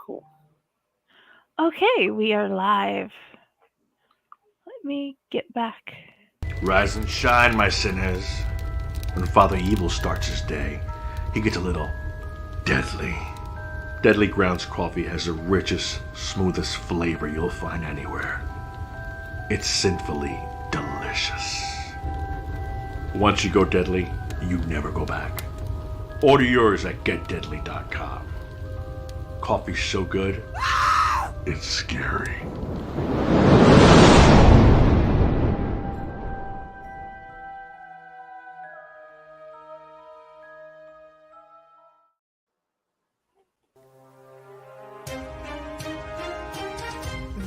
Cool. Okay, we are live. Let me get back. Rise and shine, my sinners. When Father Evil starts his day, he gets a little deadly. Deadly Grounds coffee has the richest, smoothest flavor you'll find anywhere. It's sinfully delicious. Once you go deadly, you never go back. Order yours at getdeadly.com. Coffee's so good, it's scary.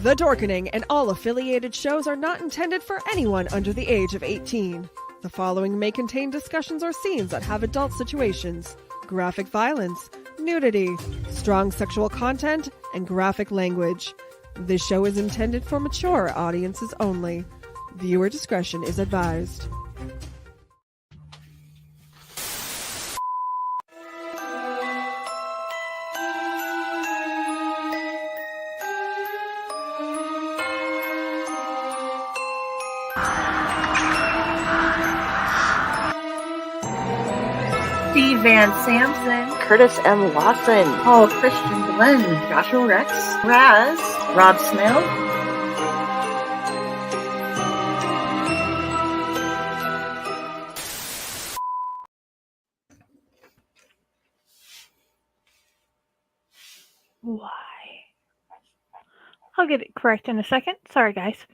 The Dorkening and all affiliated shows are not intended for anyone under the age of 18. The following may contain discussions or scenes that have adult situations, graphic violence, nudity, strong sexual content, and graphic language. This show is intended for mature audiences only. Viewer discretion is advised. Steve Van Samson, Curtis M. Lawson, Paul Christian Glenn, Joshua Rex, Raz, Rob Smith, Why? I'll get it correct in a second. Sorry, guys.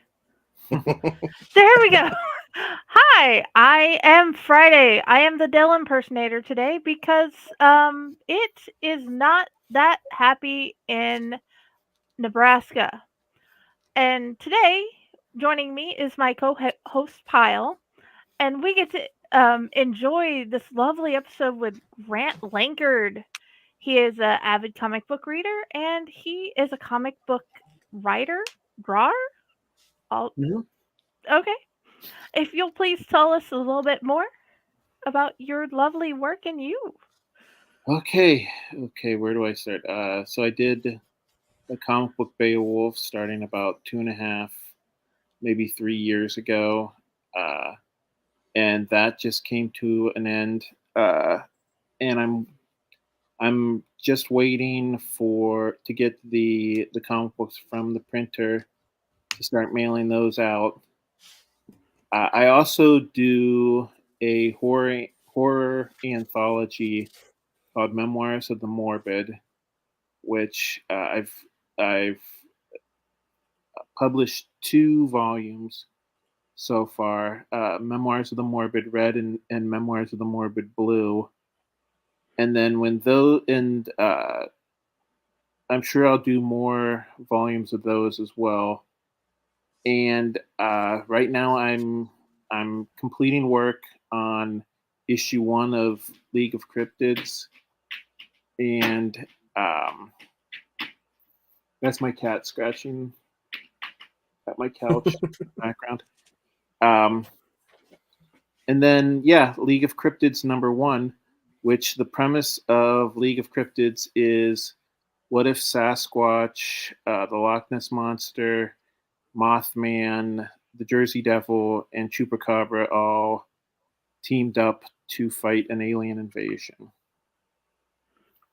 There we go. Hi, I am Friday. I am the Dell impersonator today because it is not that happy in Nebraska. And today, joining me is my co-host Pyle, and we get to enjoy this lovely episode with Grant Lankard. He is an avid comic book reader, and he is a comic book writer, drawer. All okay. If you'll please tell us a little bit more about your lovely work and you. Okay, where do I start? So I did the comic book Beowulf starting about 2.5, maybe 3 years ago. And that just came to an end. And I'm just waiting to get the comic books from the printer to start mailing those out. I also do a horror anthology called Memoirs of the Morbid, which I've published 2 volumes so far: Memoirs of the Morbid Red and Memoirs of the Morbid Blue. And then I'm sure I'll do more volumes of those as well. And right now I'm completing work on issue 1 of League of Cryptids, and that's my cat scratching at my couch in the background. And then League of Cryptids #1, which the premise of League of Cryptids is: what if Sasquatch, the Loch Ness Monster, Mothman, the Jersey Devil, and Chupacabra all teamed up to fight an alien invasion?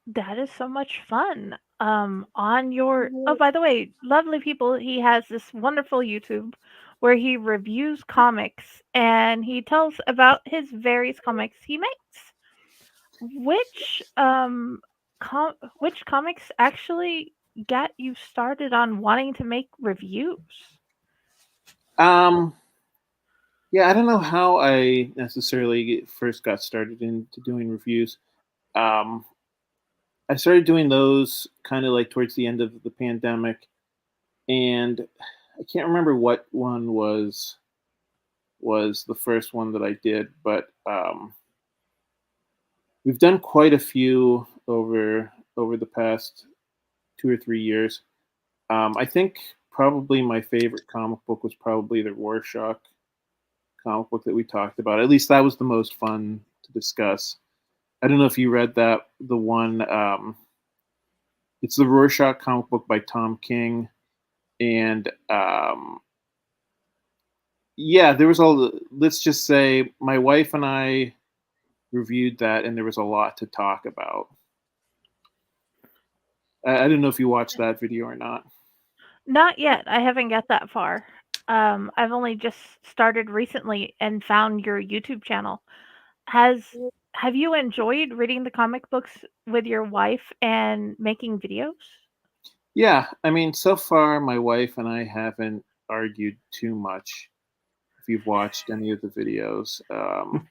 That is so much fun. On your by the way, lovely people, he has this wonderful YouTube where he reviews comics and he tells about his various comics he makes. Which which comics actually got you started on wanting to make reviews? I don't know how I necessarily first got started into doing reviews. I started doing those kind of like towards the end of the pandemic, and I can't remember what one was the first one that I did, but we've done quite a few over the past 2 or 3 years. I think probably my favorite comic book was probably the Rorschach comic book that we talked about. At least that was the most fun to discuss. I don't know if you read that, the one It's the Rorschach comic book by Tom King, and yeah, there was all. Let's just say my wife and I reviewed that, and there was a lot to talk about. I don't know if you watched that video or not. Not yet. I haven't got that far. I've only just started recently and found your YouTube channel. Have you enjoyed reading the comic books with your wife and making videos? Yeah, I mean, so far my wife and I haven't argued too much. If you've watched any of the videos, um,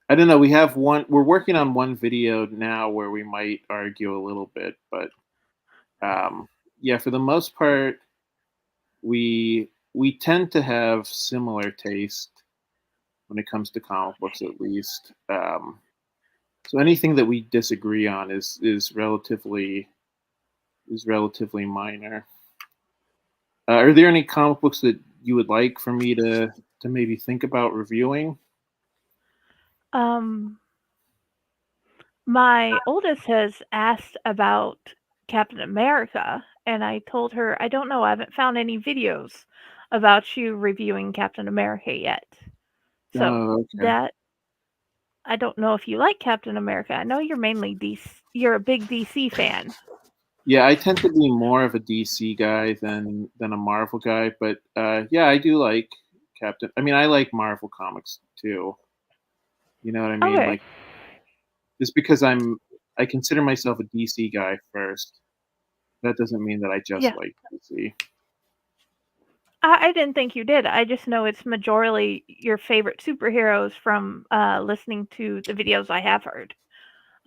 I don't know. We have one. We're working on one video now where we might argue a little bit, but yeah, for the most part, we tend to have similar taste when it comes to comic books, at least. So anything that we disagree on is relatively minor. Are there any comic books that you would like for me to maybe think about reviewing? Um, my oldest has asked about Captain America, and I told her, I don't know, I haven't found any videos about you reviewing Captain America yet. So Oh, okay. that I don't know if you like Captain America. I know you're mainly DC. You're a big DC fan. Yeah, I tend to be more of a DC guy than a Marvel guy, but yeah, I do like Captain. I mean, I like Marvel comics too. You know what I mean? Okay. Like, just because I consider myself a DC guy first, that doesn't mean that I just Yeah. like DC. I didn't think you did. I just know it's majorly your favorite superheroes from listening to the videos I have heard.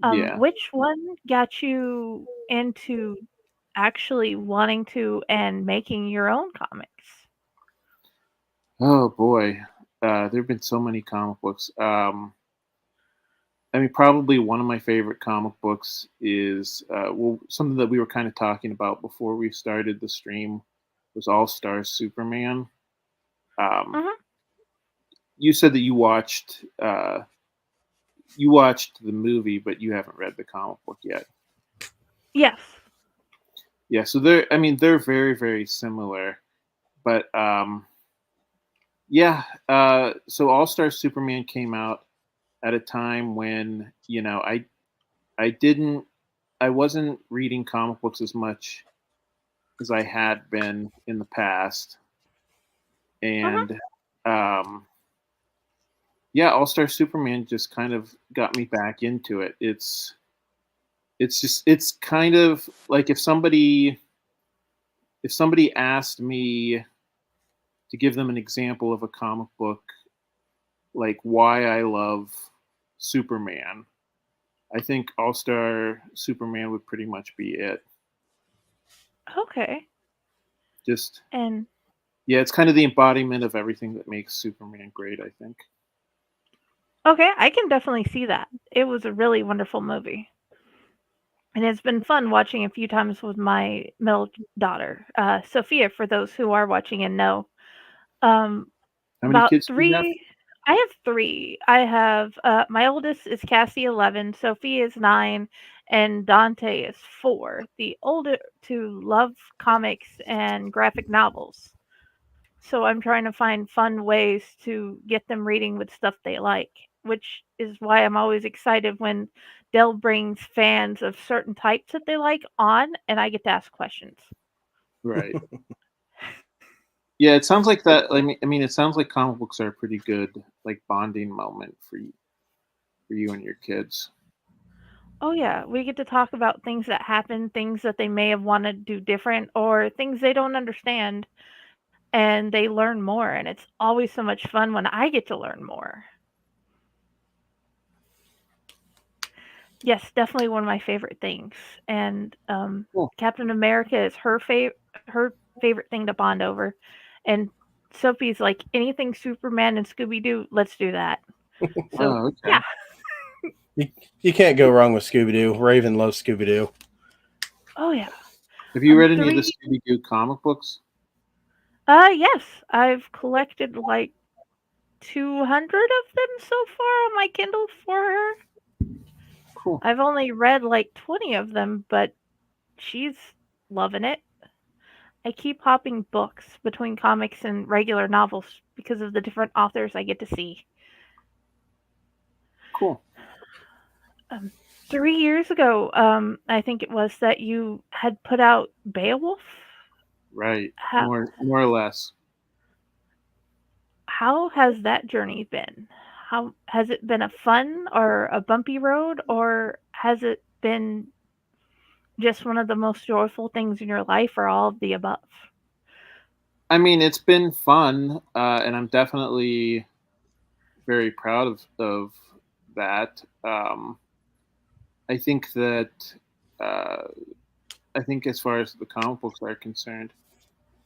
Yeah. Which one got you into actually wanting to and making your own comics? Oh boy, there have been so many comic books. I mean, probably one of my favorite comic books is well, something that we were kind of talking about before we started the stream was All Star Superman. Um, Hmm. you said that you watched the movie, but you haven't read the comic book yet. Yes. Yeah, so they're very very similar, but yeah. So All Star Superman came out at a time when I didn't I wasn't reading comic books as much as I had been in the past, Hmm. and um, yeah, All Star Superman just kind of got me back into it. It's kind of like if somebody asked me to give them an example of a comic book, like why I love Superman, I think All Star Superman would pretty much be it. Okay. Just And yeah, it's kind of the embodiment of everything that makes Superman great, I think. okay, I can definitely see that. It was a really wonderful movie. And it's been fun watching a few times with my middle daughter, Sophia, for those who are watching and know. Um, How many about kids do you have? 3. I have 3. I have my oldest is Cassie, 11, Sophia is 9, and Dante is 4. The older two love comics and graphic novels. So I'm trying to find fun ways to get them reading with stuff they like, which is why I'm always excited when Dell brings fans of certain types that they like on, and I get to ask questions. Right. Yeah, it sounds like that. I mean, it sounds like comic books are a pretty good like bonding moment for you and your kids. Oh yeah, we get to talk about things that happen, things that they may have wanted to do different, or things they don't understand, and they learn more. And it's always so much fun when I get to learn more. Yes, definitely one of my favorite things. And Cool. Captain America is her favorite thing to bond over, and Sophie's like anything Superman and Scooby Doo. Let's do that. So Oh, okay. yeah. You can't go wrong with Scooby Doo. Raven loves Scooby Doo. Oh yeah. Have you read any of the 3. Scooby Doo comic books? Yes, I've collected like 200 of them so far on my Kindle for her. Cool. I've only read like 20 of them, but she's loving it. I keep hopping books between comics and regular novels because of the different authors I get to see. Cool. 3 years ago, I think it was that you had put out Beowulf. Right. How, More or less. how has that journey been? How has it been a fun or a bumpy road, or has it been just one of the most joyful things in your life, or all of the above? I mean, it's been fun, and I'm definitely very proud of that. I think that I think as far as the comic books are concerned,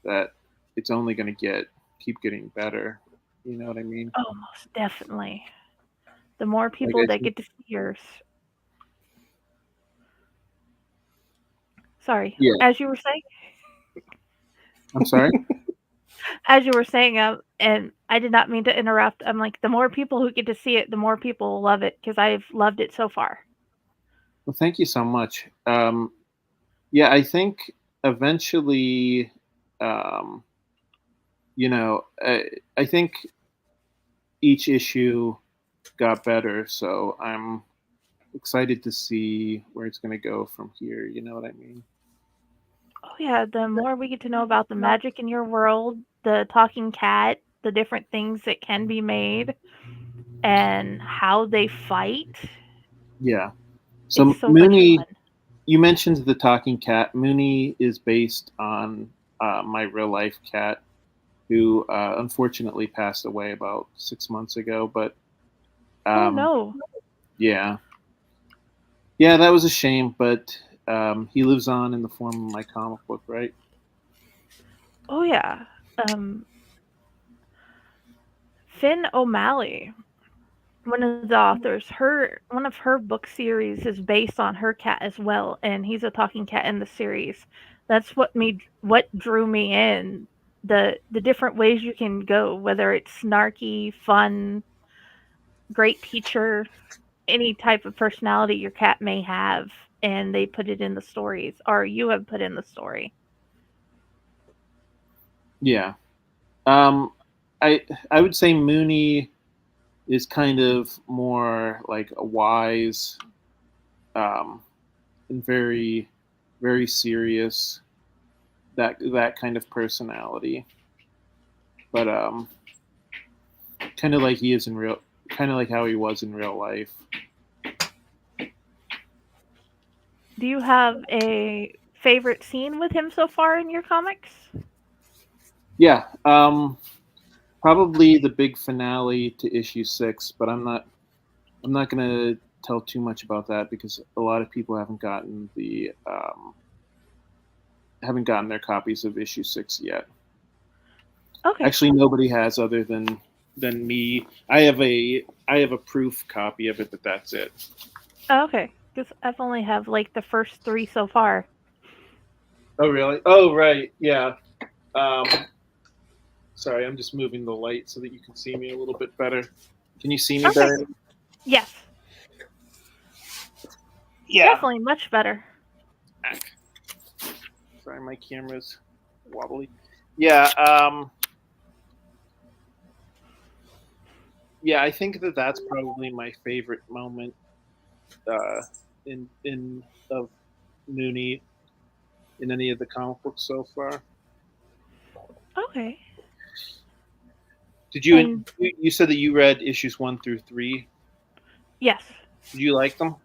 that it's only going to keep getting better. You know what I mean? Oh, most definitely. The more Like people I that think, get to see yours. Sorry, yeah. as you were saying, I'm sorry. and I did not mean to interrupt. I'm like, the more people who get to see it, the more people will love it because I've loved it so far. Well, thank you so much. Yeah, I think eventually, um, I think each issue got better, so I'm excited to see where it's going to go from here. You know what I mean? Oh yeah, the more we get to know about the magic in your world, the talking cat, the different things that can be made, and how they fight, Yeah. it's So so much Mooney, fun. you mentioned the talking cat. Mooney is based on my real life cat, who unfortunately passed away about 6 months ago. But Oh um, no. yeah, yeah, that was a shame. But he lives on in the form of my comic book, right? Oh yeah. Um, Finn O'Malley, one of the authors, one of her book series is based on her cat as well, and he's a talking cat in the series. That's what drew me in. The different ways you can go, whether it's snarky, fun, great teacher, any type of personality your cat may have, and they put it in the stories, or you have put in the story. Yeah. Um, I would say Mooney is kind of more like a wise um, and very serious, that kind of personality. But kind of like he is in real, kind of like how he was in real life. Do you have a favorite scene with him so far in your comics? Yeah, probably the big finale to issue 6, but I'm not gonna tell too much about that because a lot of people haven't gotten their copies of issue 6 yet. Okay. Actually, nobody has other than me. I have a proof copy of it, but that's it. Oh, okay. Because I've only have like the first 3 so far. Oh really? Oh right, yeah. Um, Sorry, I'm just moving the light so that you can see me a little bit better. Can you see me Okay. better? Yes. Yeah. Definitely much better. Sorry, my camera's wobbly. Yeah. Yeah, I think that's probably my favorite moment in of Mooney in any of the comic books so far. Okay. Did you? And You said that you read issues 1 through 3. yes. Did you like them?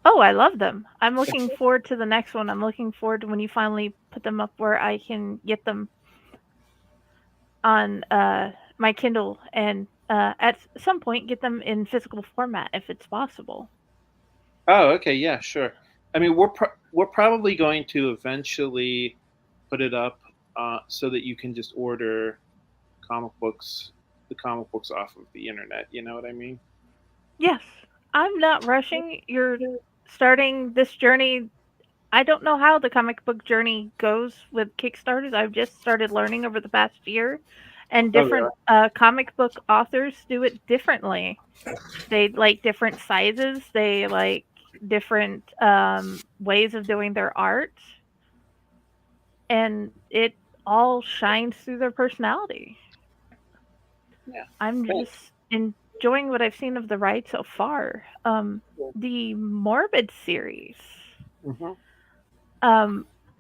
Oh, I love them. I'm looking forward to the next one. I'm looking forward to when you finally put them up where I can get them on my Kindle and at some point get them in physical format if it's possible. Oh, okay, yeah, sure. I mean, we're probably going to eventually put it up so that you can just order the comic books off of the internet. You know what I mean? Yes. I'm not rushing. You're starting this journey. I don't know how the comic book journey goes with Kickstarters. I've just started learning over the past year, and Oh, really? different comic book authors do it differently. They like different sizes. They like different ways of doing their art, and it all shines through their personality. Yeah. I'm Thanks. just enjoying what I've seen of the ride so far. The Morbid series. Mhm.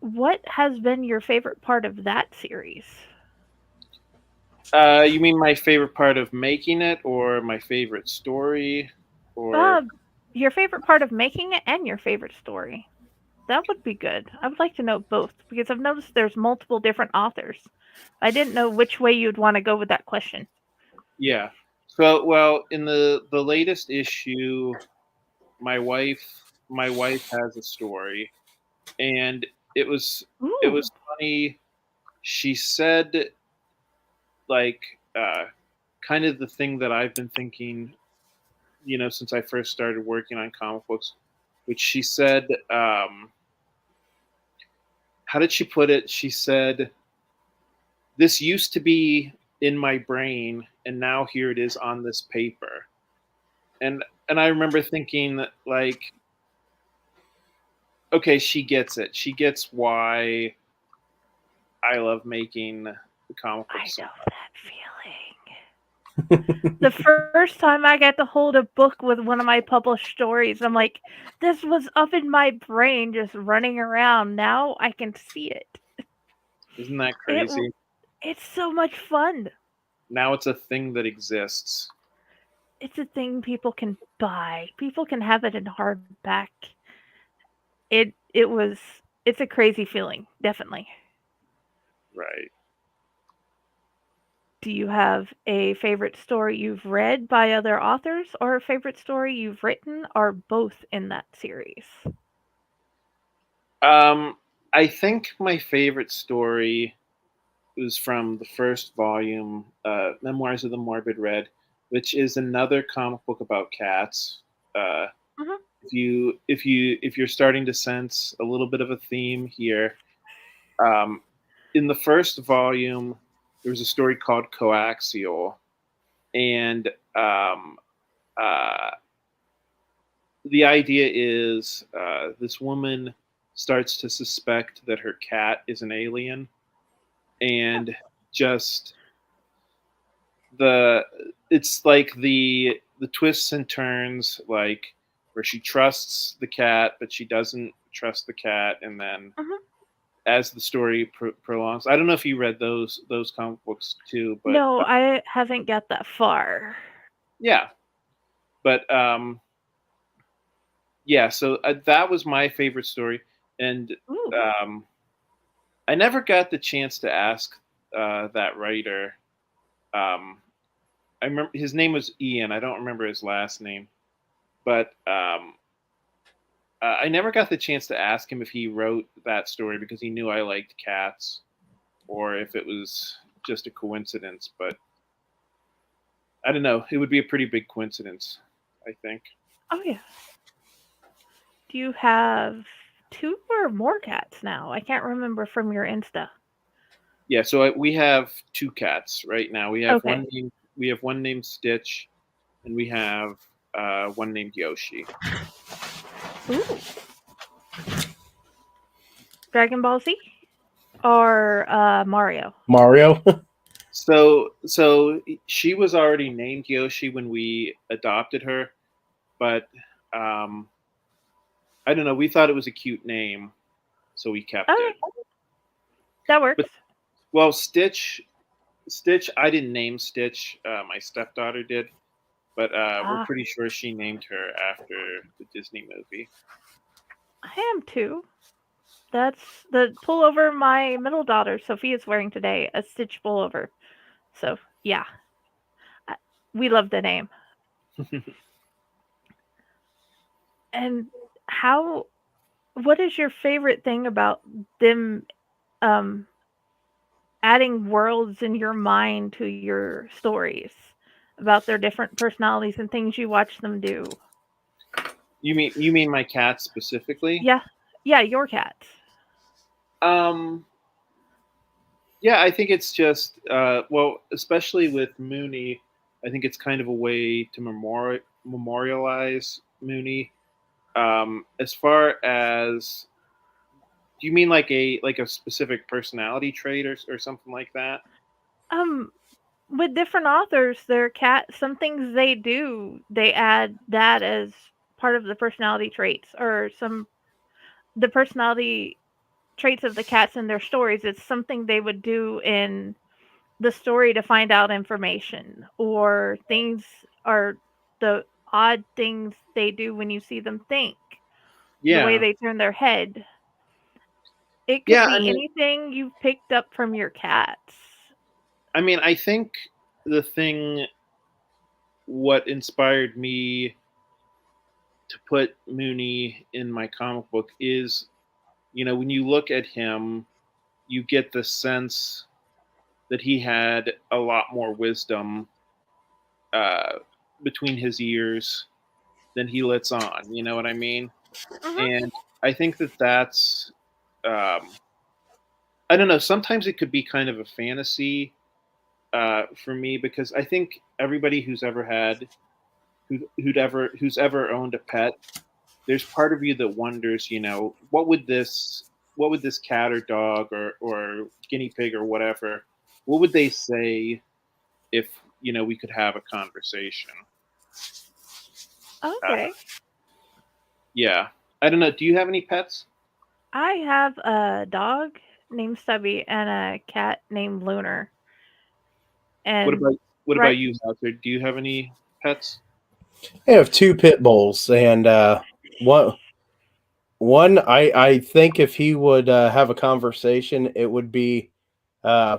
What has been your favorite part of that series? You mean my favorite part of making it, or my favorite story, or Your favorite part of making it and your favorite story. That would be good. I would like to know both because I've noticed there's multiple different authors. I didn't know which way you'd want to go with that question. yeah. So, well, in the latest issue, my wife has a story, and it was Ooh. funny. She said, like, kind of the thing that I've been thinking, since I first started working on comic books, which she said, how did she put it? She said, "This used to be in my brain, and now here it is on this paper." And I remember thinking that, like, okay, she gets it. She gets why I love making the comic I books. know that feeling. The first time I got to hold a book with one of my published stories, I'm like, this was up in my brain just running around. Now I can see it. Isn't that It crazy? it's so much fun. Now it's a thing that exists. It's a thing people can buy. People can have it in hardback. It's a crazy feeling, definitely. Right. Do you have a favorite story you've read by other authors or a favorite story you've written or both in that series? I think my favorite story was from the first volume, Memoirs of the Morbid Red, which is another comic book about cats. Uh, Mhm. if you're starting to sense a little bit of a theme here, um, in the first volume, there was a story called Coaxial, and uh, the idea is this woman starts to suspect that her cat is an alien, and just the it's like the twists and turns, like where she trusts the cat but she doesn't trust the cat, and then Mhm. as the story prolongs, I don't know if you read those comic books too, but No, I haven't got that far. yeah, but yeah, so that was my favorite story, and Ooh. um, I never got the chance to ask that writer. um, I remember his name was Ian. I don't remember his last name, but I never got the chance to ask him if he wrote that story because he knew I liked cats, or if it was just a coincidence. But I don't know. It would be a pretty big coincidence, I think. Oh yeah. Do you have two or more cats now? I can't remember from your Insta. Yeah. So we have two cats right now. Okay. We have one named Stitch, and we have one named Yoshi. Ooh. Dragon Ball Z or Mario? Mario. So she was already named Yoshi when we adopted her, but um, I don't know. We thought it was a cute name, so we kept Okay. it. That works. But well, Stitch, I didn't name Stitch. My stepdaughter did, but we're Ah, pretty sure she named her after the Disney movie. I am too. That's the pullover my middle daughter Sophie is wearing today, a Stitch pullover. So yeah, I- we love the name. And how? What is your favorite thing about them um, adding worlds in your mind to your stories about their different personalities and things you watch them do? You mean my cat specifically? Yeah, yeah, your cats. Um, yeah, I think it's just well, especially with Mooney, I think it's kind of a way to memorialize Mooney. As far as, do you mean like a specific personality trait or something like that? With different authors, some things they do, they add that as part of the personality traits, or the personality traits of the cats in their stories. It's something they would do in the story to find out information, or things are the odd things they do when you see them think, the way Yeah, they turn their head. It could yeah. I be mean, anything you've picked up from your cats. I think the thing, what inspired me to put Mooney in my comic book is, when you look at him, you get the sense that he had a lot more wisdom uh, between his ears than he lets on. You know what I mean? Mhm. And I think that's, um, I don't know. Sometimes it could be kind of a fantasy for me, because I think everybody who's ever owned a pet, there's part of you that wonders, what would this cat or dog or guinea pig or whatever, what would they say if we could have a conversation? Uh, Okay. yeah, I don't know. Do you have any pets? I have a dog named Stubby and a cat named Lunar. What And about what about right, you, Hazard? Do you have any pets? I have two pit bulls, and one I think if he would have a conversation, it would be, uh,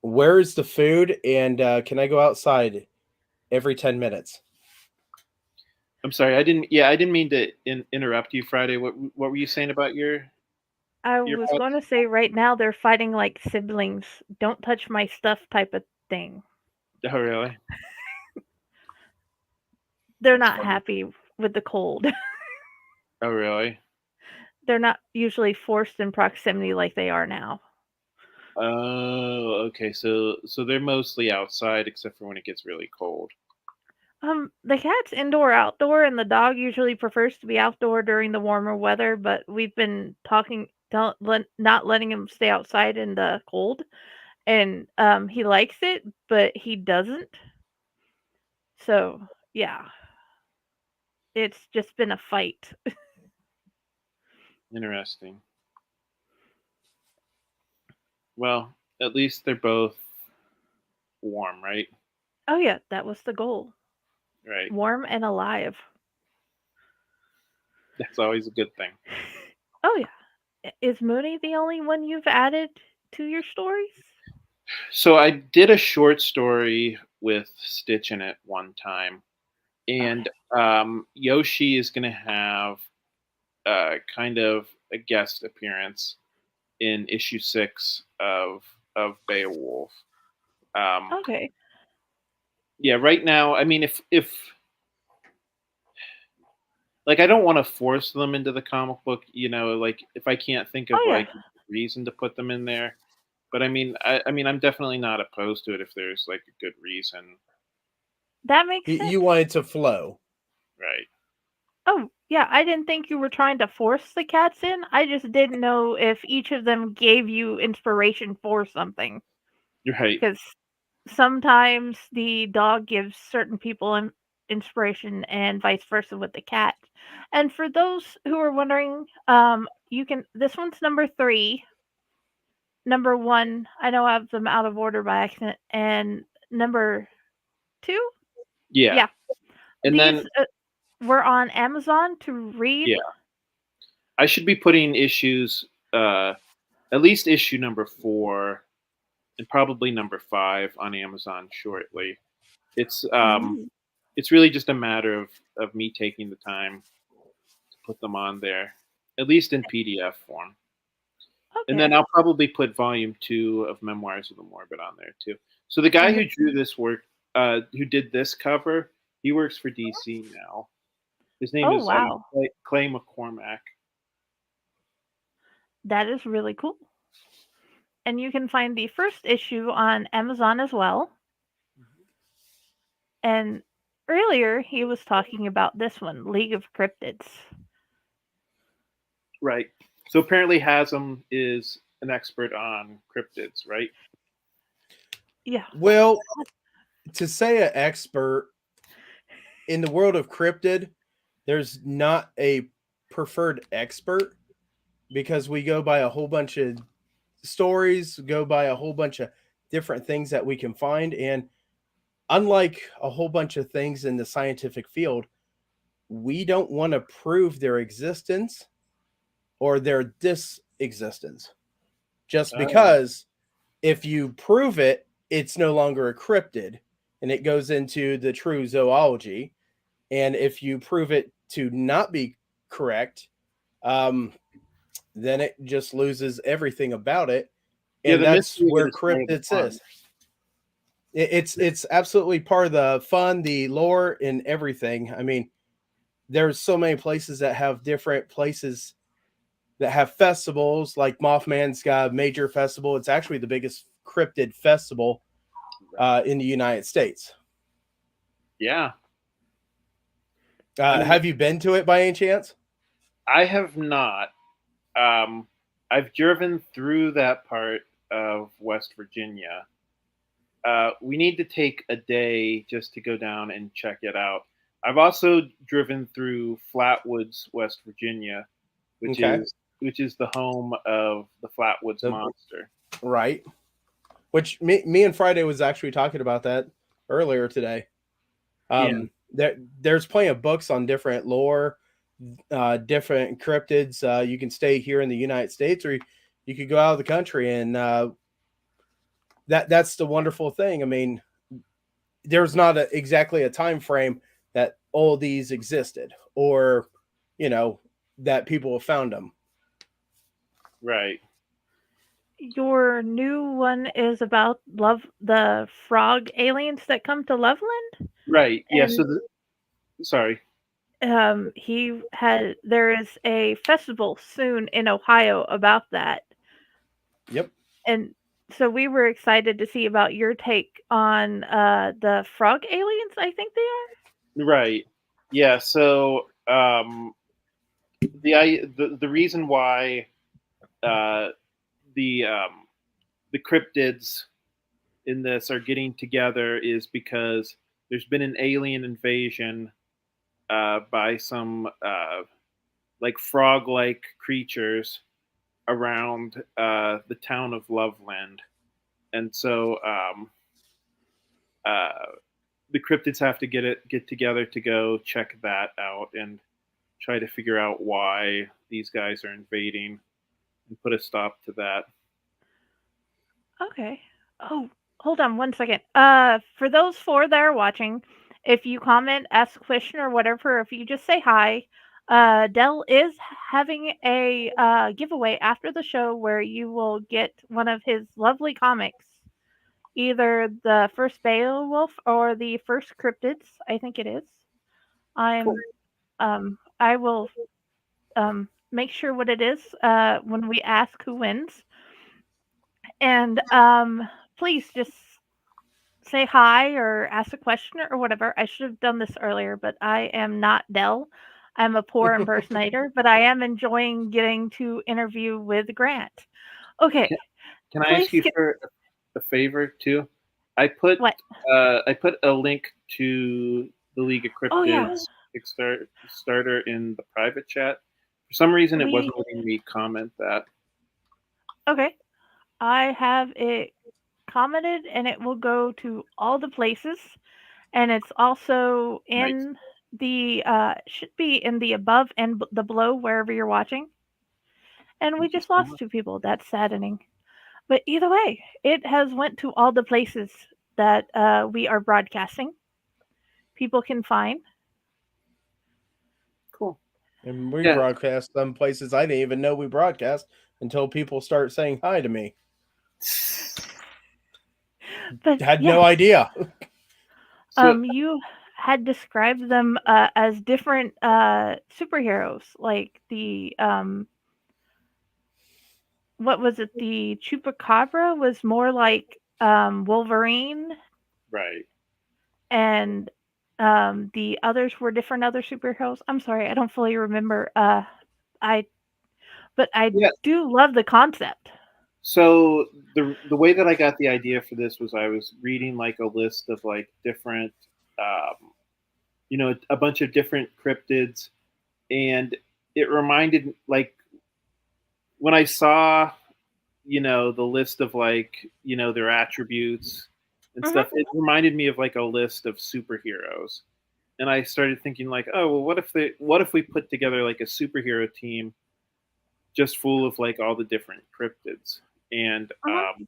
"Where's the food?" and "Can I go outside every 10 minutes?" I'm sorry, I didn't. Yeah, I didn't mean to interrupt you, Friday. What were you saying about I your was pets? going to say right now they're fighting like siblings. Don't touch my stuff type of thing. Oh, really? They're That's not funny. happy with the cold. Oh, really? They're not usually forced in proximity like they are now. Oh, okay. So they're mostly outside, except for when it gets really cold. The cat's indoor outdoor, and the dog usually prefers to be outdoor during the warmer weather, but we've been not letting him stay outside in the cold, and he likes it, but he doesn't. So, yeah, it's just been a fight. Interesting. Well, at least they're both warm, right? Oh yeah, that was the goal. Right. Warm and alive. That's always a good thing. Oh yeah. Is Mooney the only one you've added to your stories? So I did a short story with Stitch in it one time, Okay. and Yoshi is going to have kind of a guest appearance in issue 6 of Beowulf. Um, Okay. yeah, right now, I mean, if like, I don't want to force them into the comic book, like if I can't think of Oh yeah. like reason to put them in there. But I mean, I'm definitely not opposed to it if there's like a good reason, That makes You sense. want it to flow. right? Oh, yeah, I didn't think you were trying to force the cats in. I just didn't know if each of them gave you inspiration for something. You're right. Because sometimes the dog gives certain people inspiration and vice versa with the cat. And for those who are wondering, this one's number 3. Number 1, I know I have them out of order by accident. And number 2, Yeah, yeah, and these then were on Amazon to read. yeah, I should be putting issues, uh, at least issue number 4 and probably number 5 on Amazon shortly. It's um, Ooh, it's really just a matter of me taking the time to put them on there, at least in PDF form. And then okay. I'll probably put volume 2 of Memoirs of the Morbid on there too. So the guy who drew this work, who did this cover, he works for DC now. His name Oh, is wow. Clay McCormack. That is really cool. And you can find the first issue on Amazon as well. And earlier he was talking about this one, League of Cryptids. Right. So apparently Hasm is an expert on cryptids, right? Yeah. Well, to say an expert in the world of cryptid, there's not a preferred expert because we go by a whole bunch of stories, go by a whole bunch of different things that we can find. And unlike a whole bunch of things in the scientific field, we don't want to prove their existence or their disexistence. Just because if you prove it, it's no longer a cryptid and it goes into the true zoology. And if you prove it to not be correct, then it just loses everything about it. Yeah, And the that's mystery of where it is part of the cryptids fun. is. It's absolutely part of the fun, the lore, and everything. I mean, there's so many places that have different places that have festivals. Like Mothman's got a major festival. It's actually the biggest cryptid festival in the United States. Yeah. Have you been to it by any chance? I have not. I've driven through that part of West Virginia. We need to take a day just to go down and check it out. I've also driven through Flatwoods, West Virginia, which is the home of the Flatwoods Monster. Right. Which me and Friday was actually talking about that earlier today. There's plenty of books on different lore, different cryptids. You can stay here in the United States, or you could go out of the country, and that's the wonderful thing. I mean, there's not exactly a time frame that all these existed, or that people have found them. Right. Your new one is about the frog aliens that come to Loveland. Right. Yeah. So sorry. There is a festival soon in Ohio about that. Yep. And so we were excited to see about your take on the frog aliens, I think they are. Right. Yeah. So the reason why the cryptids in this are getting together is because there's been an alien invasion by some like frog-like creatures around the town of Loveland, and so the cryptids have to get together to go check that out and try to figure out why these guys are invading and put a stop to that. Okay. Oh, hold on one second. For those 4 that are watching, if you comment, ask a question or whatever, if you just say hi, Dell is having a giveaway after the show where you will get one of his lovely comics, either the first Beowulf or the first Cryptids. I think it is. I will make sure what it is when we ask who wins. And please just say hi or ask a question or whatever. I should have done this earlier, but I am not Dell. I'm a poor impersonator, but I am enjoying getting to interview with Grant. Okay. Can I ask you for a favor too? I put a link to the League of Cryptids Kickstarter in the private chat. For some reason, it wasn't letting me comment that. Okay. I have it commented, and it will go to all the places, and it's also in the should be in the above and the below wherever you're watching. And we just lost 2 people. That's saddening. But either way, it has went to all the places that we are broadcasting. People can find. Cool. And we broadcast some places I didn't even know we broadcast until people start saying hi to me. But had no idea. You had described them as different superheroes, like the what was it? The Chupacabra was more like Wolverine, right? And The others were different other superheroes. I'm sorry, I don't fully remember. I but I Yeah. do love the concept. So the way that I got the idea for this was I was reading like a list of like different, a bunch of different cryptids, and it reminded like when I saw, the list of like, their attributes and Mhm. stuff, it reminded me of like a list of superheroes. And I started thinking like, oh, well, what if we put together like a superhero team just full of like all the different cryptids? And Mhm.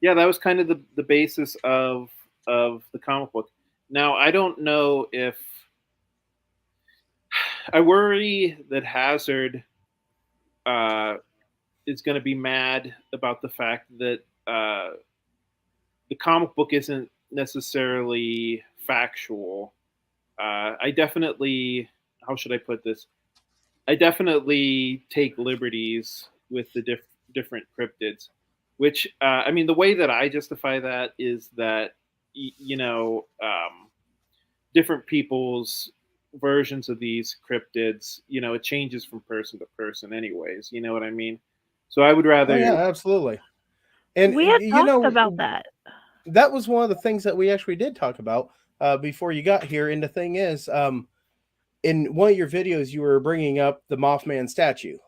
yeah, that was kind of the basis of the comic book. Now, I don't know if I worry that Hazard uh, is going to be mad about the fact that the comic book isn't necessarily factual. I definitely, how should I put this? I definitely take liberties with the different cryptids, which I mean, the way that I justify that is that different people's versions of these cryptids, it changes from person to person, anyways. You know what I mean? So I would Oh rather, yeah, absolutely. And We had talked about that. that was one of the things that we actually did talk about before you got here. And the thing is, in one of your videos, you were bringing up the Mothman statue,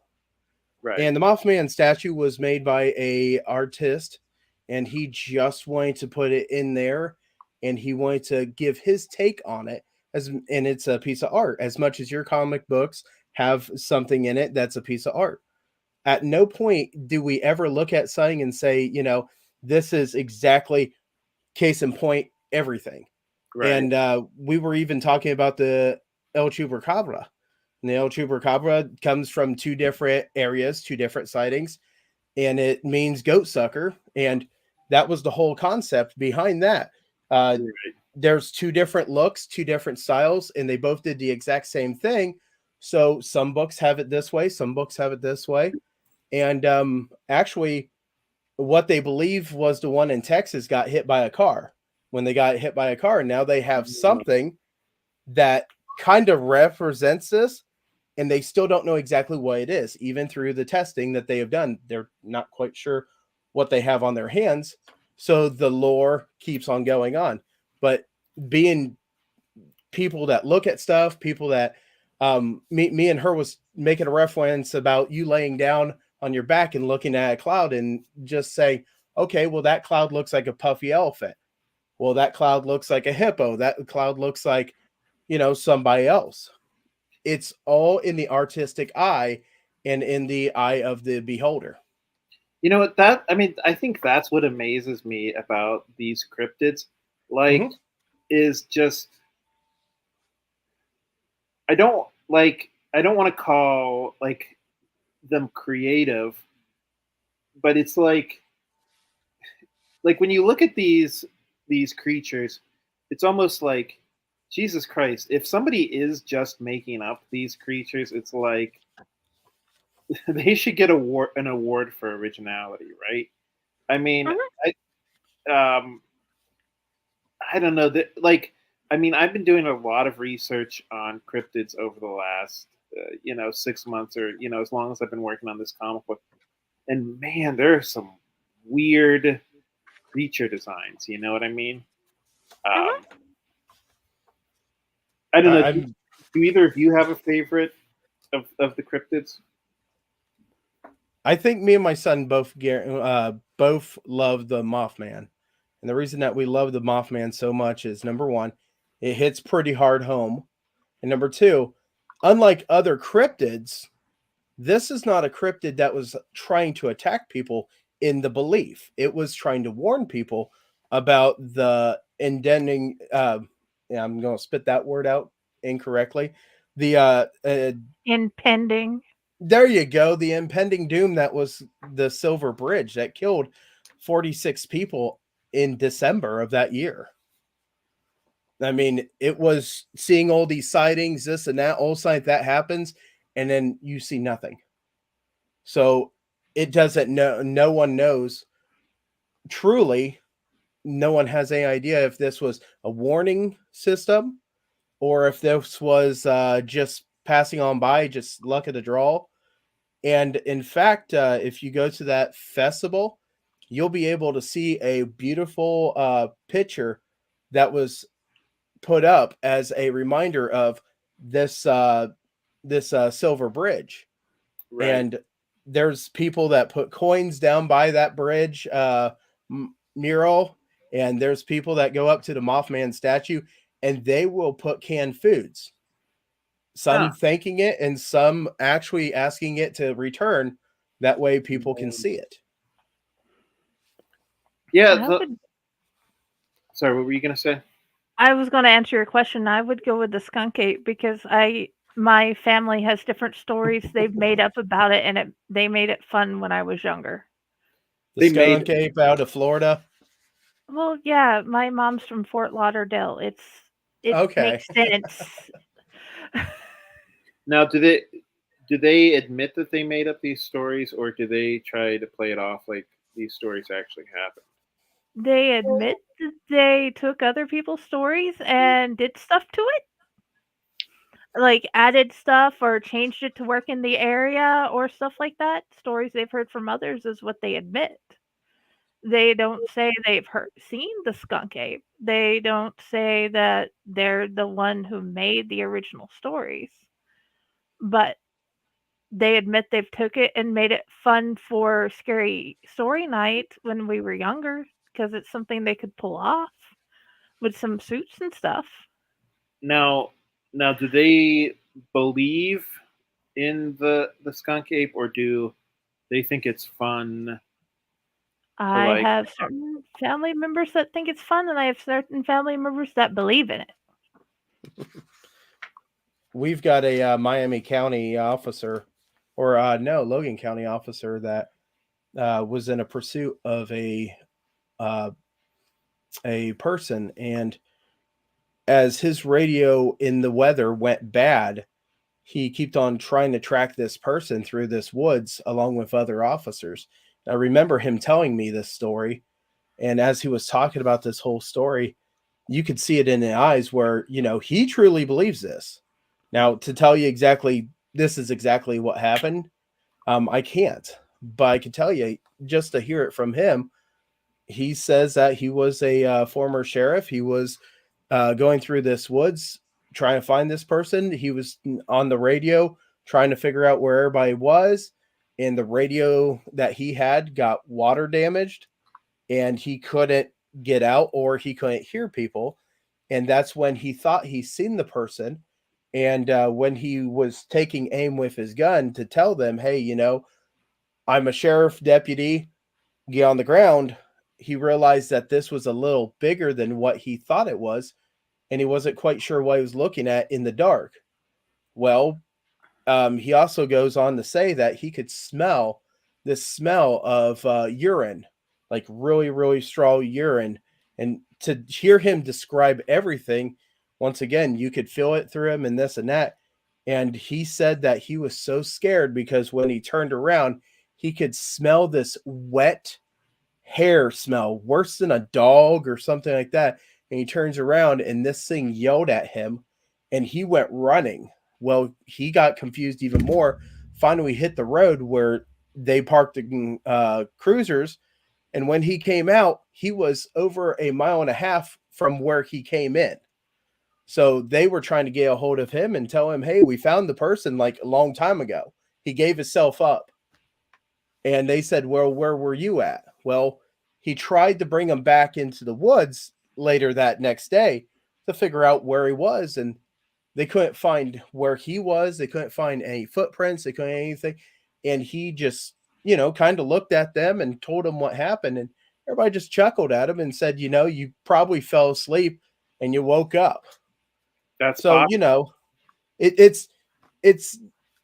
right? and the Mothman statue was made by a artist, and he just wanted to put it in there, and he wanted to give his take on it, and it's a piece of art. As much as your comic books have something in it that's a piece of art, at no point do we ever look at something and say, this is exactly case in point everything. Right. And we were even talking about the El Chupacabra. And the El Chupacabra comes from two different areas, two different sightings, and it means goat sucker. And that was the whole concept behind that. Right. There's two different looks, two different styles, and they both did the exact same thing. So some books have it this way, some books have it this way. And actually, what they believe was the one in Texas got hit by a car. When they got hit by a car, now they have something that kind of represents this, and they still don't know exactly what it is. Even through the testing that they have done, they're not quite sure what they have on their hands. So the lore keeps on going on. But being people that look at stuff, people that me and her was making a reference about you laying down on your back and looking at a cloud and just say, okay, well, that cloud looks like a puffy elephant. Well, that cloud looks like a hippo. That cloud looks like, somebody else. It's all in the artistic eye and in the eye of the beholder. You know what? I mean, I think that's what amazes me about these cryptids. Like, Mhm. is just I don't want to call like them creative, but it's like when you look at these creatures, it's almost like Jesus Christ. If somebody is just making up these creatures, it's like they should get an award for originality, right? I mean, Mhm. um, I don't know that. Like, I mean, I've been doing a lot of research on cryptids over the last, 6 months, or as long as I've been working on this comic book. And man, there are some weird creature designs. You know what I mean? Mhm. Um, I don't know. Do, I'm do either of you have a favorite of the cryptids? I think me and my son both love the Mothman, and the reason that we love the Mothman so much is number one, it hits pretty hard home, and number two, unlike other cryptids, this is not a cryptid that was trying to attack people in the belief. It was trying to warn people about the ending. Yeah, I'm going to spit that word out incorrectly. The Impending. There you go. The impending doom that was the Silver Bridge that killed 46 people in December of that year. I mean, it was seeing all these sightings, this and that, all sight that happens, and then you see nothing. So it doesn't know, no one knows truly, no one has any idea if this was a warning system or if this was just passing on by, just luck of the draw. And in fact, if you go to that festival, you'll be able to see a beautiful picture that was put up as a reminder of this silver bridge. Right. And there's people that put coins down by that bridge mural, and there's people that go up to the Mothman statue, and they will put canned foods. Some Huh. thanking it, and some actually asking it to return. That way, people can see it. Yeah. I would- Sorry, what were you gonna say? I was going to answer your question. I would go with the skunk ape because my family has different stories they've made up about it, and they made it fun when I was younger. The They made- skunk ape out of Florida. Well, yeah, my mom's from Fort Lauderdale. It Okay. makes sense. Now, do they admit that they made up these stories, or do they try to play it off like these stories actually happened? They admit that they took other people's stories and did stuff to it. Like added stuff or changed it to work in the area or stuff like that. Stories they've heard from others is what they admit. They don't say they've seen the skunk ape. They don't say that they're the one who made the original stories. But they admit they've took it and made it fun for scary story night when we were younger because it's something they could pull off with some suits and stuff. Now, do they believe in the skunk ape, or do they think it's fun? I like- have certain family members that think it's fun, and I have certain family members that believe in it. We've got a Miami County officer, or no, Logan County officer that was in a pursuit of a person, and as his radio in the weather went bad, he kept on trying to track this person through this woods along with other officers. I remember him telling me this story, and as he was talking about this whole story, you could see it in the eyes where, he truly believes this. Now, to tell you exactly, this is exactly what happened, I can't, but I can tell you just to hear it from him. He says that he was a former sheriff. He was going through this woods trying to find this person. He was on the radio trying to figure out where everybody was, and the radio that he had got water damaged, and he couldn't get out, or he couldn't hear people. And that's when he thought he seen the person. And when he was taking aim with his gun to tell them, hey, I'm a sheriff deputy, get on the ground, he realized that this was a little bigger than what he thought it was, and he wasn't quite sure what he was looking at in the dark. Well, he also goes on to say that he could smell this smell of urine, like really, really strong urine. And to hear him describe everything, once again, you could feel it through him and this and that. And he said that he was so scared because when he turned around, he could smell this wet hair smell, worse than a dog or something like that. And he turns around and this thing yelled at him and he went running. Well, he got confused even more. Finally hit the road where they parked the cruisers. And when he came out, he was over 1.5 miles from where he came in. So they were trying to get a hold of him and tell him, hey, we found the person like a long time ago. He gave himself up. And they said, well, where were you at? Well, he tried to bring him back into the woods later that next day to figure out where he was. And they couldn't find where he was. They couldn't find any footprints. They couldn't anything. And he just, kind of looked at them and told them what happened. And everybody just chuckled at him and said, you probably fell asleep and you woke up. That's So, possible. it's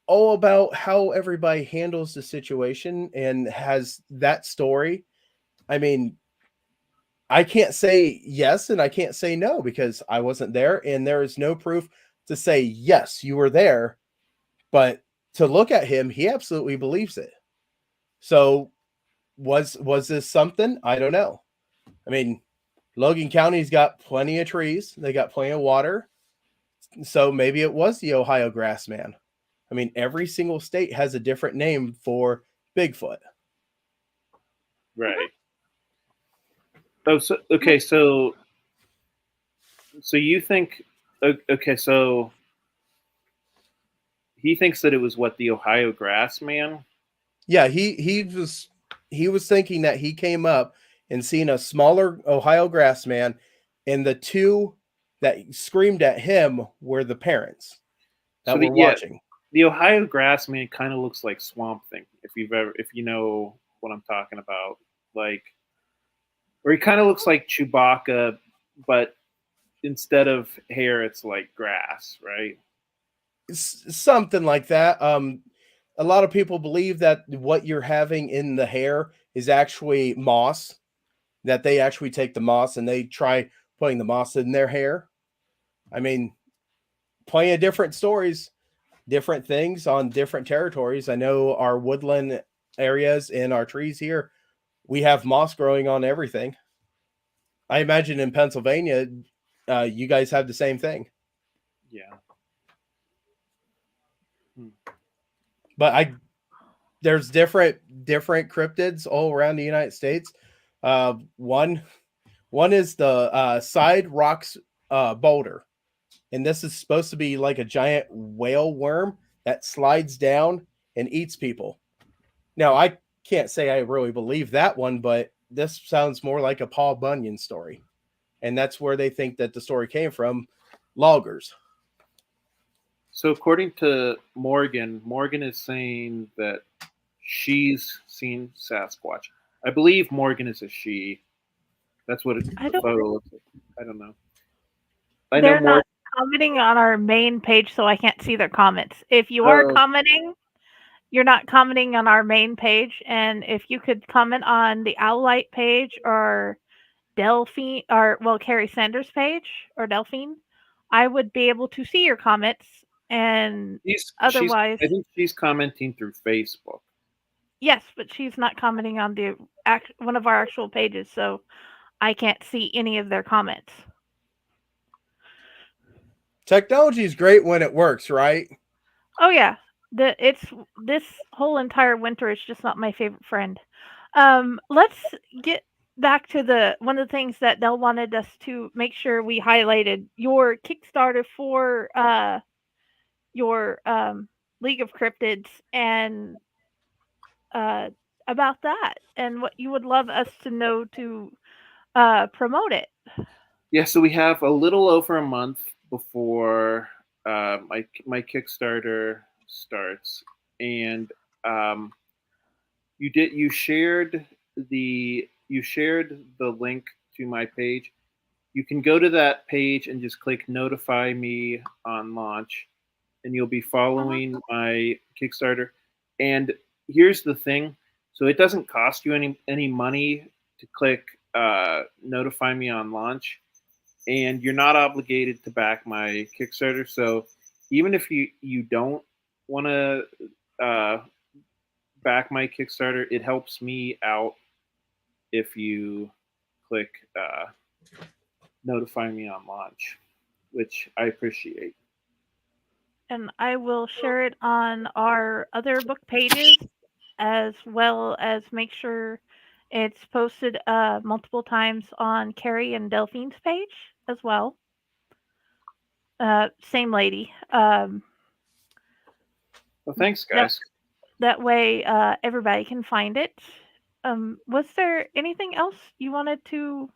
all about how everybody handles the situation and has that story. I mean, I can't say yes and I can't say no because I wasn't there and there is no proof to say, yes, you were there. But to look at him, he absolutely believes it. So was this something? I don't know. I mean, Logan County's got plenty of trees. They got plenty of water. So maybe it was the Ohio Grassman. I mean, every single state has a different name for Bigfoot. Right. Oh, so okay. So you think? Okay, so he thinks that it was what, the Ohio Grassman? Yeah, he was thinking that he came up and seen a smaller Ohio Grassman, and the two that screamed at him were the parents that were watching. The Ohio Grassman kind of looks like Swamp Thing, if you know what I'm talking about, like, or he kind of looks like Chewbacca, but instead of hair, it's like grass, right? Something like that. A lot of people believe that what you're having in the hair is actually moss, that they actually take the moss and they try putting the moss in their hair. I mean, plenty of different stories, different things on different territories. I know our woodland areas and our trees here, we have moss growing on everything. I imagine in Pennsylvania, you guys have the same thing. Yeah. But there's different cryptids all around the United States. One is the Side Rocks boulder, and this is supposed to be like a giant whale worm that slides down and eats people. Now, I can't say I really believe that one, but this sounds more like a Paul Bunyan story, and that's where they think that the story came from, loggers. So according to Morgan is saying that she's seen Sasquatch. I believe Morgan is a she. That's what the photo looks like. I don't know. They're not commenting on our main page, so I can't see their comments. If you are commenting, you're not commenting on our main page. And if you could comment on the Owlite page or Delphine, Carrie Sanders' page or Delphine, I would be able to see your comments. And otherwise, I think she's commenting through Facebook. Yes, but she's not commenting on one of our actual pages, so I can't see any of their comments. Technology is great when it works, right? Oh yeah, this whole entire winter is just not my favorite friend. Let's get back to one of the things that Del wanted us to make sure we highlighted, your Kickstarter for your League of Cryptids, and about that and what you would love us to know to promote it. Yeah, so we have a little over a month before my Kickstarter starts, and you shared the link to my page. You can go to that page and just click notify me on launch, and you'll be following my Kickstarter. And here's the thing: so it doesn't cost you any money to click notify me on launch, and you're not obligated to back my Kickstarter. So even if you don't want to back my Kickstarter, it helps me out if you click notify me on launch, which I appreciate. And I will share it on our other book pages, as well as make sure it's posted multiple times on Carrie and Delphine's page as well. Same lady. Well, thanks, guys. That way everybody can find it. Was there anything else you wanted to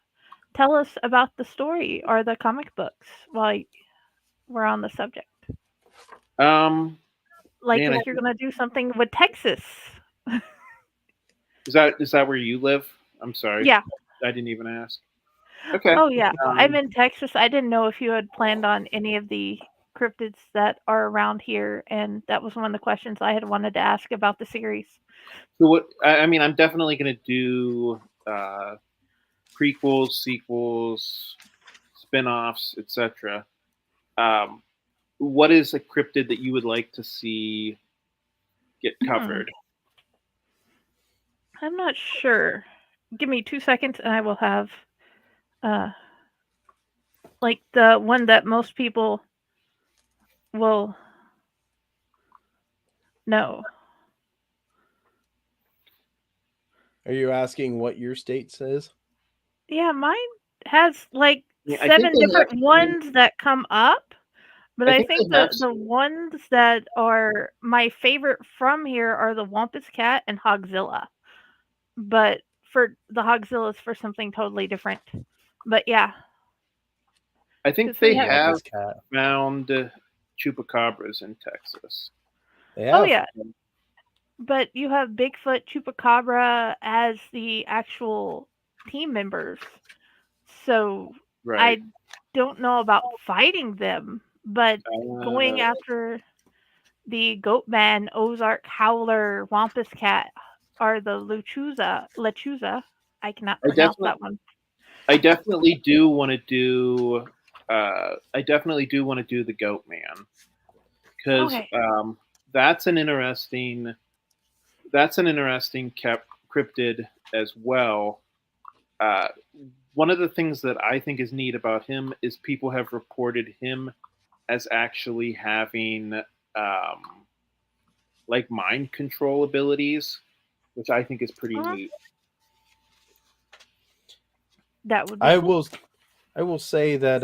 tell us about the story or the comic books while we're on the subject? If you're going to do something with Texas. Is that where you live? I'm sorry. Yeah. I didn't even ask. Okay. Oh, yeah. I'm in Texas. I didn't know if you had planned on any of the cryptids that are around here, and that was one of the questions I had wanted to ask about the series. So I'm definitely going to do prequels, sequels, spin-offs, etc. What is a cryptid that you would like to see get covered? I'm not sure. Give me 2 seconds and I will have the one that most people Well, no. Are you asking what your state says? Yeah, mine has like Yeah, I think 7 they have different ones that come up, but I I think think they have the ones that are my favorite from here are the Wampus Cat and Hogzilla. But for the Hogzilla's for something totally different. But yeah, I think because we they have. have Wampus cat. found chupacabras in Texas. They Oh have. yeah, but you have Bigfoot, Chupacabra as the actual team members. So Right. I don't know about fighting them, but going Uh, after the Goatman, Ozark, Howler, Wampus Cat are the Lechuza. I cannot I pronounce definitely that one. I definitely do want to do the Goat Man because Okay. that's an interesting cryptid as well. Uh, One of the things that I think is neat about him is people have reported him as actually having like mind control abilities, which I think is pretty Uh-huh. neat. That would be I cool. will say that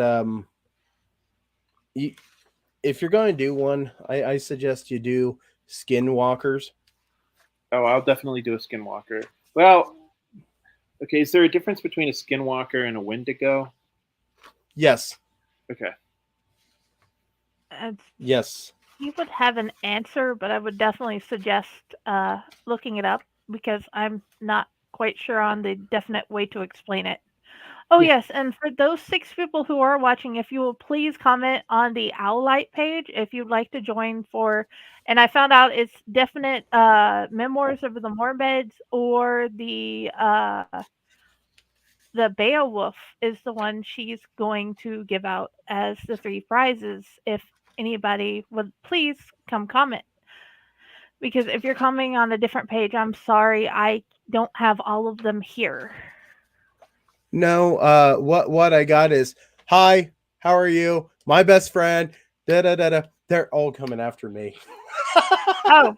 if you're going to do one, I suggest you do skinwalkers. Oh, I'll definitely do a skinwalker. Well, okay, is there a difference between a skinwalker and a wendigo? Yes. Okay. And Yes. you would have an answer, but I would definitely suggest looking it up because I'm not quite sure on the definite way to explain it. Oh, Yeah. yes, and for those 6 people who are watching, if you will please comment on the Owlite page if you'd like to join for, and I found out it's definite Memoirs of the Mormons or the Beowulf is the one she's going to give out as the 3 prizes. If anybody would please come comment. Because if you're commenting on a different page, I'm sorry, I don't have all of them here. No, what I got is, hi, how are you? My best friend. Da da da da. They're all coming after me. Oh,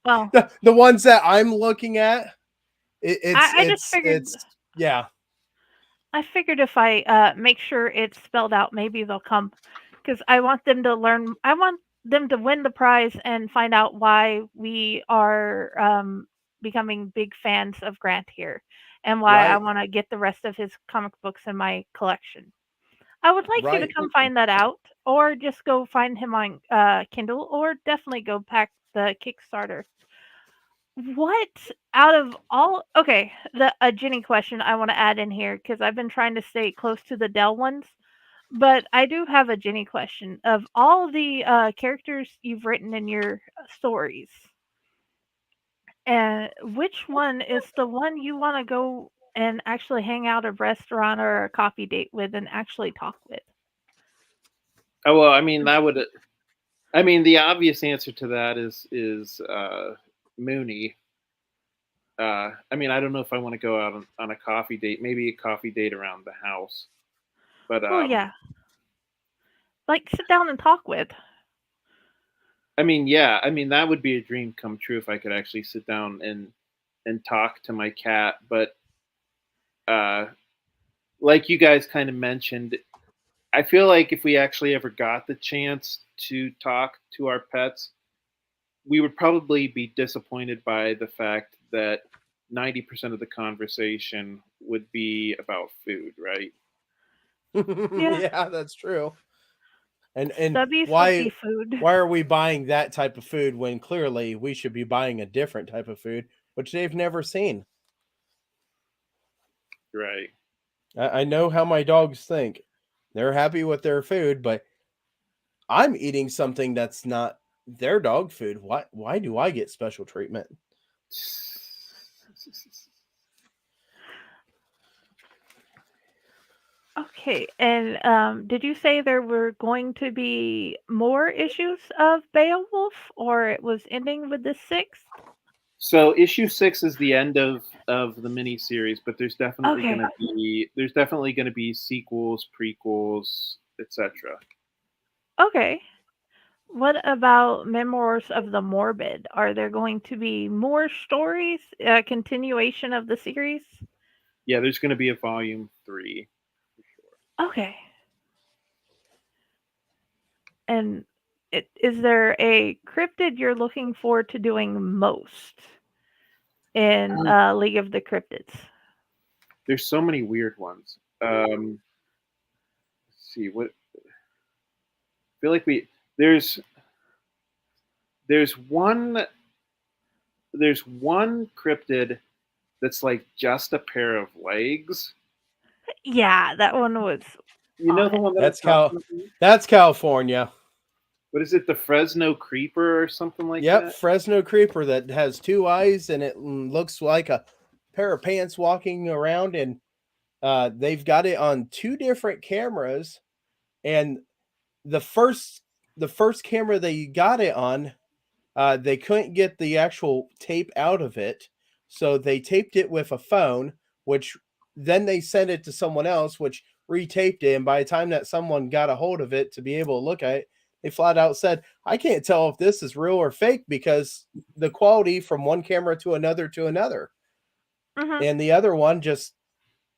well, The ones that I'm looking at, I just figured it's yeah. if I make sure it's spelled out, maybe they'll come. Because I want them to learn. I want them to win the prize and find out why we are becoming big fans of Grant here, and why I Right. want to get the rest of his comic books in my collection. I would like you to Right. come find that out, or just go find him on Kindle, or definitely go pack the Kickstarter. What out of all okay, a Jenny question I want to add in here because I've been trying to stay close to the Dell ones, but I do have a Jenny question. Of all the characters you've written in your stories, and which one is the one you want to go and actually hang out at a restaurant or a coffee date with and actually talk with? Oh well, I mean that would. I mean the obvious answer to that is Mooney. I mean I don't know if I want to go out on a coffee date. Maybe a coffee date around the house. But Well, yeah, like sit down and talk with. I mean yeah, I mean that would be a dream come true if I could actually sit down and talk to my cat. But uh, like you guys kind of mentioned, I feel like if we actually ever got the chance to talk to our pets, we would probably be disappointed by the fact that 90% of the conversation would be about food, right? Yeah, Yeah, that's true. And stubbies would be why food. are we buying that type of food when clearly we should be buying a different type of food which they've never seen? Right. I know how my dogs think. They're happy with their food, but I'm eating something that's not their dog food. Why do I get special treatment? Okay, and did you say there were going to be more issues of Beowulf, or it was ending with the 6th? So issue 6 is the end of the mini series, but Okay, there's definitely gonna be sequels, prequels, etc. okay. What about Memoirs of the Morbid? Are there going to be more stories? A continuation of the series? Yeah, there's going to be a volume 3 for sure. Okay. And is there a cryptid you're looking forward to doing most in League of the Cryptids? There's so many weird ones. Let's see what. I feel like there's one there's one cryptid that's like just a pair of legs. Yeah, that one was You know the odd. one that That's I'm talking about? That's California. What is it? The Fresno Creeper or something like Yep, that? Fresno Creeper that has 2 eyes and it looks like a pair of pants walking around, and they've got it on 2 different cameras. And the first camera they got it on, they couldn't get the actual tape out of it, so they taped it with a phone, which then they sent it to someone else, which retaped it. And by the time that someone got a hold of it to be able to look at it, they flat out said, "I can't tell if this is real or fake because the quality from one camera to another to another." Mhm. And the other one just,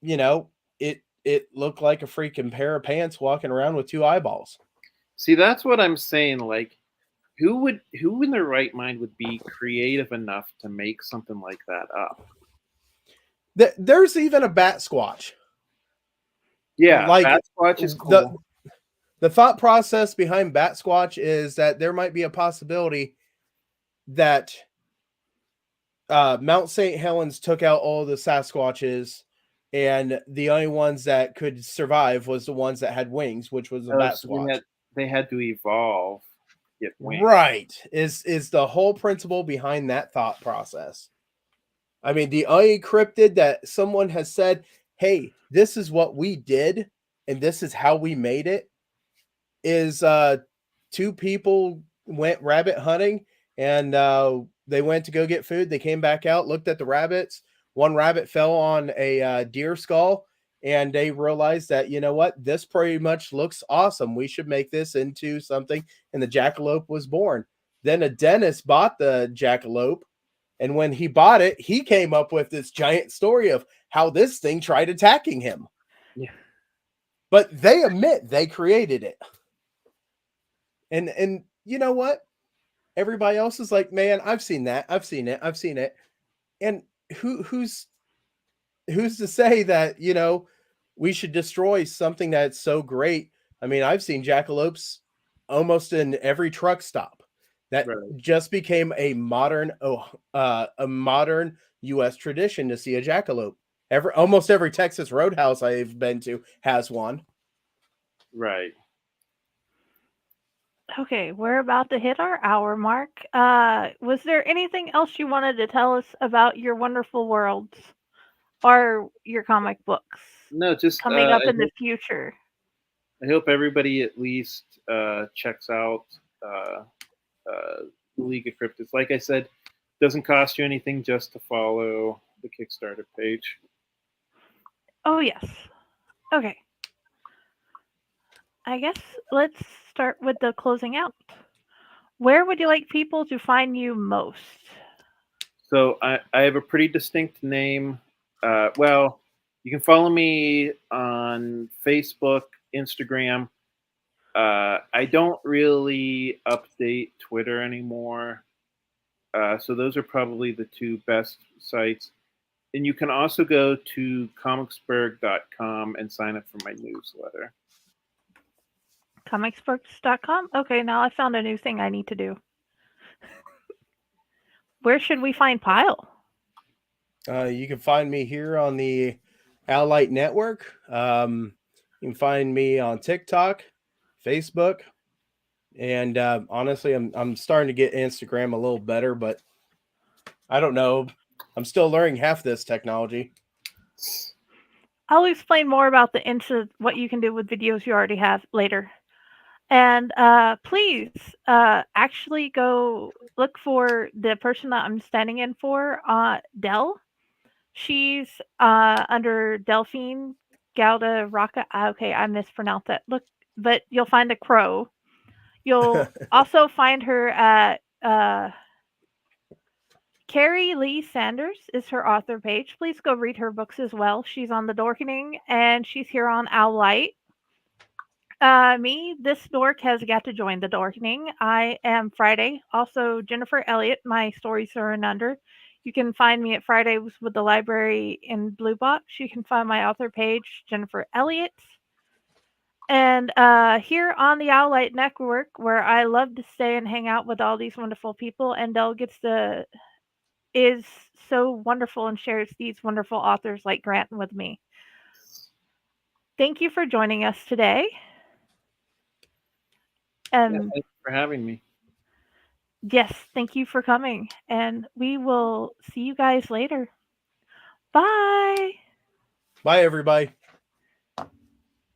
you know, it looked like a freaking pair of pants walking around with 2 eyeballs. See, that's what I'm saying. Like, who in their right mind would be creative enough to make something like that up? There's even a bat squatch. Yeah, Like Sasquatch is cool. the thought process behind bat squatch is that there might be a possibility that Mount St. Helens took out all the Sasquatches, and the only ones that could survive was the ones that had wings, which was the bat So squatch. they had to evolve, to get wings. Right. Is the whole principle behind that thought process. I mean, the only cryptid that someone has said, "Hey, this is what we did, and this is how we made it," is 2 people went rabbit hunting, and they went to go get food. They came back out, looked at the rabbits. One rabbit fell on a deer skull, and they realized that, you know what, this pretty much looks awesome. We should make this into something. And the jackalope was born. Then a dentist bought the jackalope, and when he bought it, he came up with this giant story of how this thing tried attacking him. Yeah. But they admit they created it. And you know what? Everybody else is like, "Man, I've seen that. I've seen it." And who's to say that, we should destroy something that's so great? I mean, I've seen jackalopes almost in every truck stop. That Right. just became a modern US tradition to see a jackalope. Almost every Texas Roadhouse I've been to has one. Right. Okay, we're about to hit our hour mark. Was there anything else you wanted to tell us about your wonderful worlds or your comic books No, just coming up in the future? I hope everybody at least checks out League of Cryptids. Like I said, doesn't cost you anything just to follow the Kickstarter page. Oh, yes. Okay. I guess let's start with the closing out. Where would you like people to find you most? So I have a pretty distinct name. Well, you can follow me on Facebook, Instagram. I don't really update Twitter anymore. So those are probably the 2 best sites. And you can also go to comicsburg.com and sign up for my newsletter. Comicsbooks.com? Okay, now I found a new thing I need to do. Where should we find Pyle? You can find me here on the Allight Network. You can find me on TikTok, Facebook, and honestly, I'm starting to get Instagram a little better, but I don't know. I'm still learning half this technology. I'll explain more about what you can do with videos you already have later. And please actually go look for the person that I'm standing in for, Dell. She's under Delphine Gauda Rocca. Okay, I mispronounced that. Look, but you'll find a crow. You'll also find her at Carrie Lee Sanders is her author page. Please go read her books as well. She's on The Dorkening, and she's here on Owl Light. Me, this dork, has got to join The Dorkening. I am Friday. Also, Jennifer Elliott. My stories are in under. You can find me at Fridays with the Library in Blue Box. You can find my author page, Jennifer Elliott. And here on the Owl Light Network, where I love to stay and hang out with all these wonderful people, and Dell is so wonderful and shares these wonderful authors like Grant with me. Thank you for joining us today. Thank you for having me. Yes, thank you for coming. And we will see you guys later. Bye. Bye, everybody.